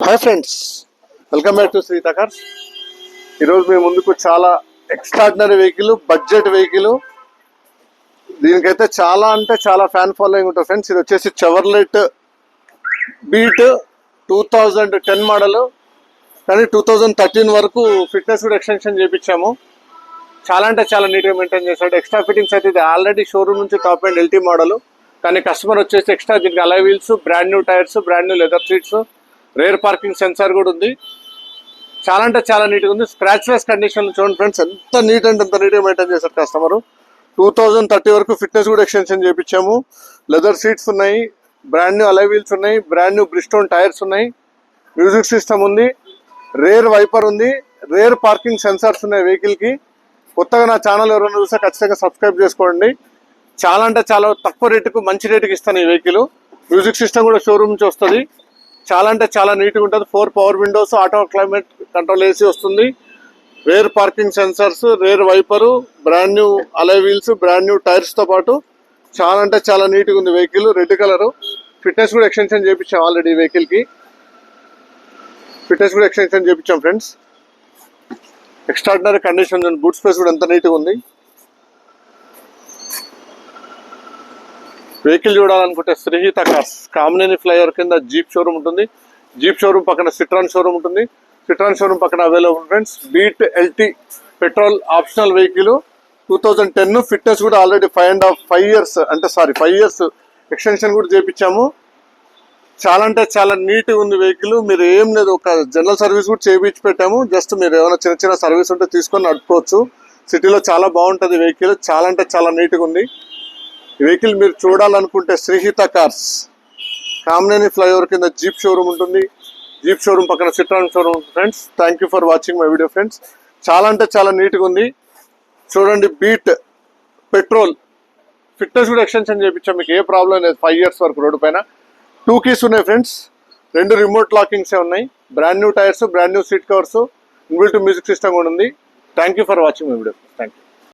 Hi friends, welcome back to Shritha cars. ఈరోజు మీ ముందుకు చాలా ఎక్స్ట్రాడినరీ వెహికల్, బడ్జెట్ వెహికల్. దీనికైతే చాలా అంటే చాలా ఫ్యాన్ ఫాలోయింగ్ ఉంటుంది ఫ్రెండ్స్. ఇది వచ్చేసి చెవర్లెట్ బీట్ 2010 మోడల్, కానీ 2013 వరకు ఫిట్నెస్ కూడా ఎక్స్టెన్షన్ చేయించాము. చాలా అంటే చాలా నీట్గా మెయింటైన్ చేశాడు. ఎక్స్ట్రా ఫిట్టింగ్స్ అయితే ఇది ఆల్రెడీ షోరూమ్ నుంచి టాప్ అండ్ ఎల్టీ మోడల్, కానీ కస్టమర్ వచ్చేసి ఎక్స్ట్రా దీనికి అలై wheels, brand new tyres, brand new leather seats, rear parking censor కూడా ఉంది. చాలా అంటే చాలా నీట్గా ఉంది. స్క్రాచ్లెస్ కండిషన్లో చూడండి ఫ్రెండ్స్, ఎంత నీట్ అంటే అంత నీట్గా మెయింటైన్ చేశారు కస్టమర్. 2030 వరకు ఫిట్నెస్ కూడా ఎక్స్టెన్షన్ చేయించాము. లెదర్ సీట్స్ ఉన్నాయి, బ్రాండ్ న్యూ అలై వీల్స్ ఉన్నాయి, బ్రాండ్ న్యూ బ్రిస్టోన్ టైర్స్ ఉన్నాయి, మ్యూజిక్ సిస్టమ్ ఉంది, రేర్ వైపర్ ఉంది, రేర్ పార్కింగ్ సెన్సార్స్ ఉన్నాయి వెహికల్కి. కొత్తగా నా ఛానల్ ఎవరైనా చూస్తే ఖచ్చితంగా సబ్స్క్రైబ్ చేసుకోండి. చాలా అంటే చాలా తక్కువ రేటుకు మంచి రేటుకి ఇస్తాను ఈ వెహికల్. మ్యూజిక్ సిస్టమ్ కూడా షోరూమ్ నుంచి వస్తుంది. చాలా అంటే చాలా నీట్గా ఉంటుంది. 4 power windows, auto climate control AC వస్తుంది, rear parking sensors, rear wiper, brand new alloy wheels, brand new టైర్స్తో పాటు చాలా అంటే చాలా నీట్గా ఉంది వెహికల్. Red colour. ఫిట్నెస్ కూడా ఎక్స్టెన్షన్ చేయించాం ఆల్రెడీ ఈ వెహికల్కి. ఫిట్నెస్ కూడా ఎక్స్టెన్షన్ చేయించాం ఫ్రెండ్స్. ఎక్స్ట్రాడినరీ కండిషన్ ఉంది. బూట్ స్పేస్ కూడా ఎంత నీట్గా ఉంది. వెహికల్ చూడాలనుకుంటే శ్రీహిత కార్స్, కామినేని ఫ్లైఓవర్ కింద జీప్ షోరూమ్ ఉంటుంది. జీప్ షోరూమ్ పక్కన సిట్రాన్ షోరూమ్ ఉంటుంది. సిట్రాన్ షోరూమ్ పక్కన available friends. Beat LT petrol optional vehicle, 2010. Fitness కూడా ఆల్రెడీ 5 ఇయర్స్ ఎక్స్టెన్షన్ కూడా చేయించాము. చాలా అంటే చాలా నీట్గా ఉంది వెహికల్. మీరు ఏం లేదు, ఒక జనరల్ సర్వీస్ కూడా చేయించి పెట్టాము. జస్ట్ మీరు ఏమైనా చిన్న చిన్న సర్వీస్ ఉంటే తీసుకొని నడుపుకోవచ్చు. సిటీలో చాలా బాగుంటుంది వెహికల్. చాలా అంటే చాలా నీట్గా ఉంది ఈ వెహికల్. మీరు చూడాలనుకుంటే శ్రీహిత కార్స్, కామినేని ఫ్లైఓవర్ కింద జీప్ షోరూమ్ ఉంటుంది. జీప్ షోరూమ్ పక్కన Citroen showroom friends. Thank you for watching my video friends. చాలా అంటే చాలా నీట్గా ఉంది. చూడండి, బీట్ పెట్రోల్ ఫిట్నెస్ కూడా ఎక్స్టెన్షన్ చేయించాం. మీకు ఏ ప్రాబ్లం లేదు. 5 ఇయర్స్ వరకు రోడ్డు పైన. 2 కీస్ ఉన్నాయి ఫ్రెండ్స్. 2 రిమోట్ లాకింగ్సే ఉన్నాయి. Brand new tyres, brand new seat covers, inbuilt music system కూడా ఉంది. Thank you for watching my video. Thank you.